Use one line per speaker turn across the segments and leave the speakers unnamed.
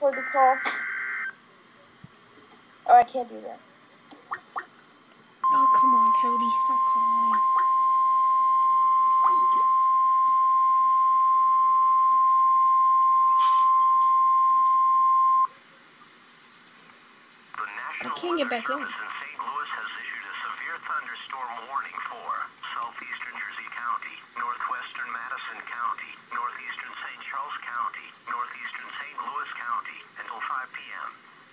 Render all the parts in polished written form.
for the call. Oh, I can't do that.
Oh, come on, Cody, stop calling. I can't get back in.
St. Louis has issued a severe thunderstorm warning for southeastern Jersey County, northwestern Madison County, northeastern St. Charles County, northeastern St. Louis County until 5 p.m.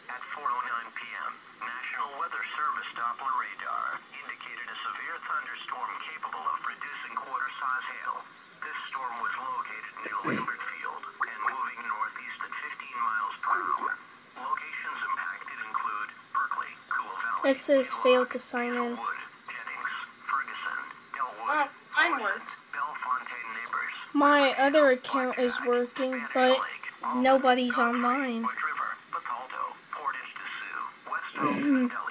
At 4:09 p.m., National Weather Service Doppler radar indicated a severe thunderstorm capable of producing quarter-size hail. This storm was located near Lambert Field and moving northeast at 15 miles per hour. Locations impacted include Berkeley, Cool Valley,
It says failed to sign in.
Jennings, Ferguson, Delwood,
Mine works.
Bellefontaine neighbors,
My other account is working, but nobody's online.
River, Bethalto, Portage de Sioux, West Oak,